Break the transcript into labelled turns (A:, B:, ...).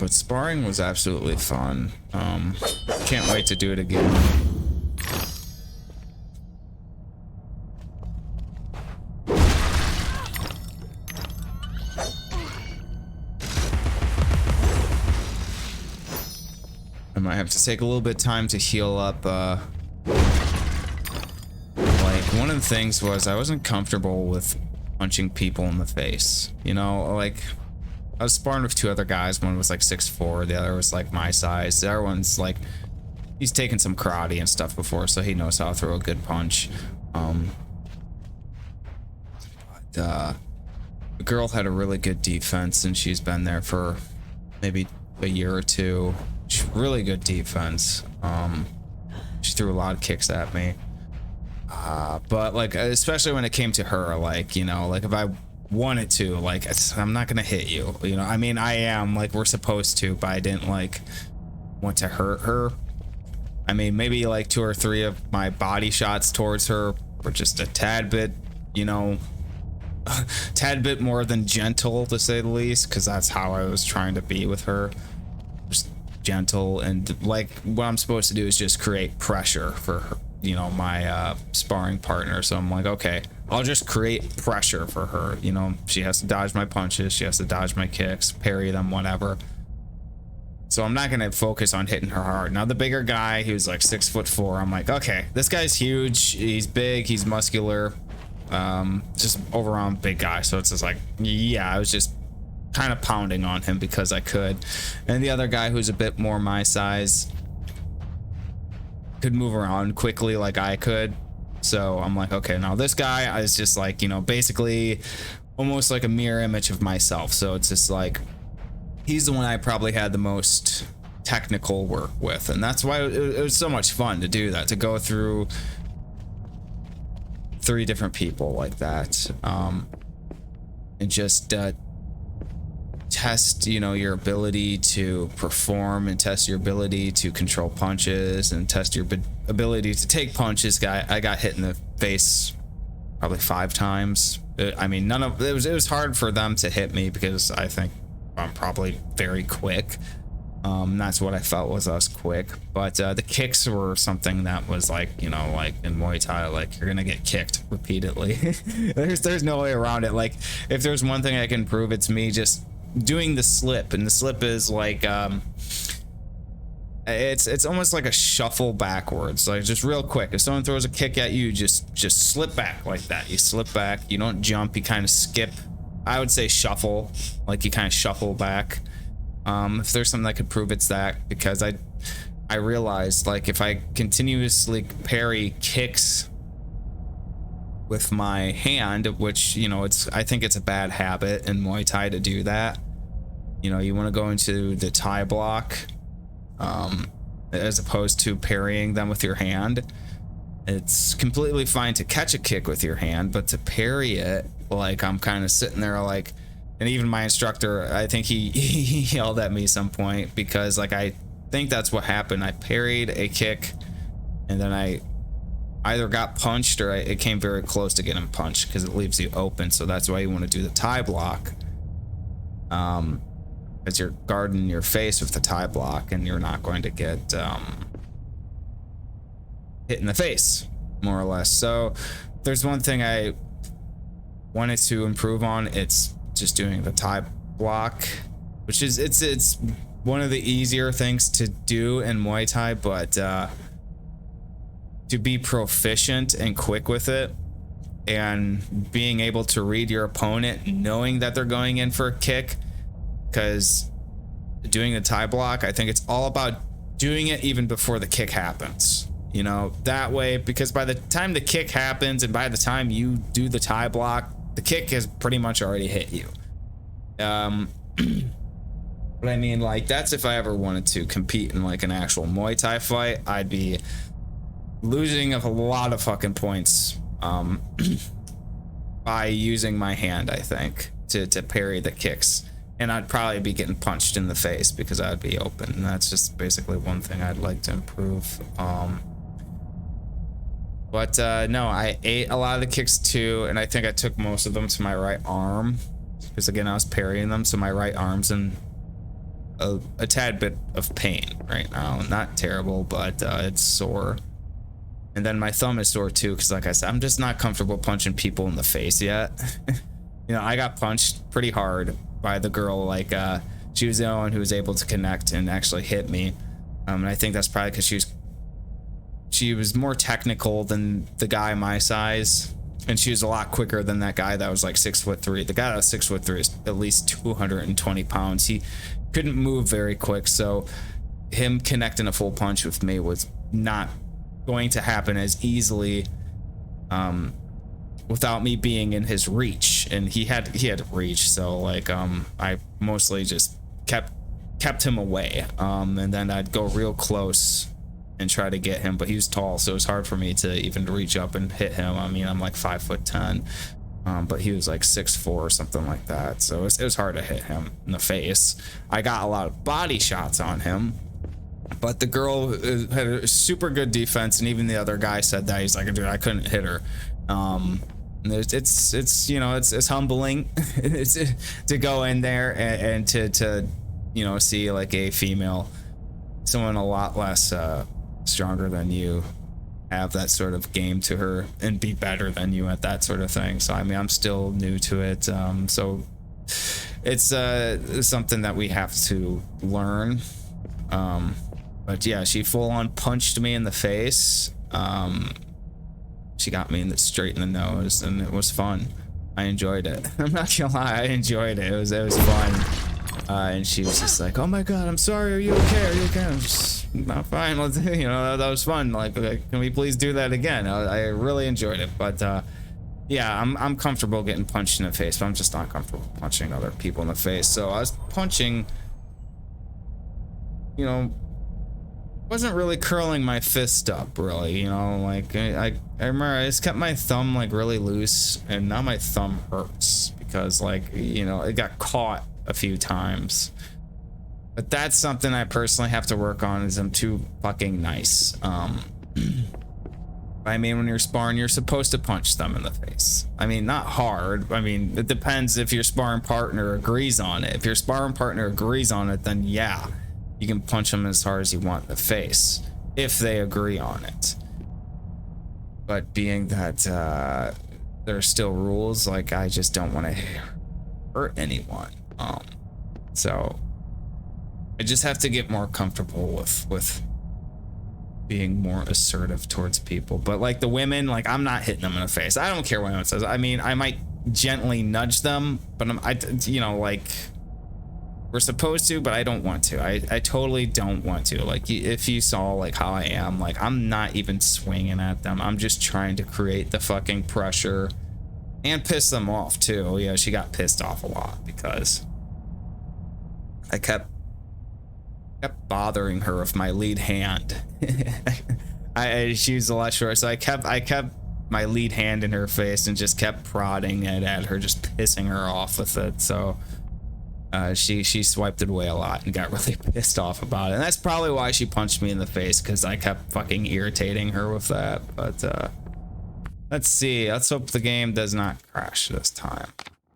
A: but sparring was absolutely fun. Can't wait to do it again. I might have to take a little bit of time to heal up. Like, one of the things was I wasn't comfortable with punching people in the face. You know, like, I was sparring with two other guys. One was like 6'4", the other was like my size. The other one's like, he's taken some karate and stuff before, so he knows how to throw a good punch. The girl had a really good defense, and she's been there for maybe a year or two. Really good defense. She threw a lot of kicks at me. But like, especially when it came to her, like, you know, like if I wanted to, like, I'm not gonna hit you, you know. I mean, I am, like, we're supposed to, but I didn't like want to hurt her. I mean, maybe like 2 or 3 of my body shots towards her were just a tad bit, you know, tad bit more than gentle, to say the least, because that's how I was trying to be with her. Just gentle, and like what I'm supposed to do is just create pressure for her, you know, my sparring partner. So I'm like, okay, I'll just create pressure for her. You know, she has to dodge my punches, she has to dodge my kicks, parry them, whatever. So I'm not gonna focus on hitting her hard. Now the bigger guy, he was like 6'4", I'm like, okay, this guy's huge, he's big, he's muscular, just overall big guy. So it's just like, yeah, I was just kind of pounding on him because I could. And the other guy, who's a bit more my size, could move around quickly like I could. So I'm like, okay, now this guy is just like, you know, basically almost like a mirror image of myself. So it's just like, he's the one I probably had the most technical work with, and that's why it was so much fun to do that, to go through 3 different people like that, and just test, you know, your ability to perform, and test your ability to control punches, and test your ability to take punches. I got hit in the face probably 5 times. I mean, none of it was hard for them to hit me because I think I'm probably very quick. That's what I felt was us quick. But the kicks were something that was like, you know, like in Muay Thai, like you're gonna get kicked repeatedly. there's no way around it. Like, if there's one thing I can prove, it's me just doing the slip. And the slip is like, it's almost like a shuffle backwards, like just real quick. If someone throws a kick at you, just slip back like that. You slip back, you don't jump, you kind of skip. I would say shuffle, like you kind of shuffle back. If there's something that could prove, it's that, because I realized, like, if I continuously parry kicks with my hand, which, you know, I think it's a bad habit in Muay Thai to do that. You know, you want to go into the Thai block, as opposed to parrying them with your hand. It's completely fine to catch a kick with your hand, but to parry it, like, I'm kind of sitting there like, and even my instructor, I think he yelled at me some point, because like, I think that's what happened. I parried a kick, and then I either got punched or it came very close to getting punched, because it leaves you open. So that's why you want to do the Thai block, because you're guarding your face with the Thai block, and you're not going to get hit in the face, more or less. So there's one thing I wanted to improve on. It's just doing the Thai block, which is it's one of the easier things to do in Muay Thai, but to be proficient and quick with it, and being able to read your opponent, knowing that they're going in for a kick, because doing the Thai block, I think it's all about doing it even before the kick happens. You know, that way, because by the time the kick happens and by the time you do the Thai block, the kick has pretty much already hit you. But I mean, like, that's if I ever wanted to compete in like an actual Muay Thai fight. I'd be losing a lot of fucking points by using my hand, I think, to parry the kicks. And I'd probably be getting punched in the face because I'd be open. And that's just basically one thing I'd like to improve. But no, I ate a lot of the kicks too, and I think I took most of them to my right arm, because again, I was parrying them, so my right arm's in a tad bit of pain right now. Not terrible, but it's sore. And then my thumb is sore too, because like I said, I'm just not comfortable punching people in the face yet. You know, I got punched pretty hard by the girl. Like she was the only one who was able to connect and actually hit me. And I think that's probably because she was more technical than the guy my size, and she was a lot quicker than that guy that was like 6'3". The guy that was 6'3" is at least 220 pounds. He couldn't move very quick, so him connecting a full punch with me was not going to happen as easily without me being in his reach, and he had reach. So like I mostly just kept him away, and then I'd go real close and try to get him, but he was tall, so it was hard for me to even reach up and hit him. I mean, I'm like 5'10", but he was like 6'4" or something like that, so it was hard to hit him in the face. I got a lot of body shots on him, but the girl had a super good defense, and even the other guy said that. He's like, dude, I couldn't hit her. It's you know, it's humbling to go in there and to you know, see like a female, someone a lot less stronger than you, have that sort of game to her and be better than you at that sort of thing. So I mean, I'm still new to it, so it's something that we have to learn. But yeah, she full on punched me in the face. She got me straight in the nose, and it was fun. I enjoyed it. I'm not gonna lie, I enjoyed it. It was fun. And she was just like, "Oh my God, I'm sorry. Are you okay? Are you okay?" I'm just, "Not fine. Let's," you know, that was fun. Like, can we please do that again? I really enjoyed it. But yeah, I'm comfortable getting punched in the face, but I'm just not comfortable punching other people in the face. So I was punching, you know, wasn't really curling my fist up, really. You know, like I remember I just kept my thumb like really loose, and now my thumb hurts because, like, you know, it got caught a few times. But that's something I personally have to work on, is I'm too fucking nice. I mean, when you're sparring, you're supposed to punch them in the face. I mean, not hard. I mean, it depends if your sparring partner agrees on it. If your sparring partner agrees on it, then yeah, you can punch them as hard as you want in the face, if they agree on it. But being that there are still rules, like, I just don't want to hurt anyone. So I just have to get more comfortable with being more assertive towards people. But like the women, like, I'm not hitting them in the face. I don't care what anyone says. I mean, I might gently nudge them, but you know, like, we're supposed to, but I don't want to. I totally don't want to. Like, if you saw like how I am, like, I'm not even swinging at them. I'm just trying to create the fucking pressure and piss them off too. Yeah, she got pissed off a lot because I kept bothering her with my lead hand. She was a lot shorter, so I kept my lead hand in her face and just kept prodding it at her, just pissing her off with it. So she swiped it away a lot and got really pissed off about it. And that's probably why she punched me in the face, because I kept fucking irritating her with that. But let's see. Let's hope the game does not crash this time.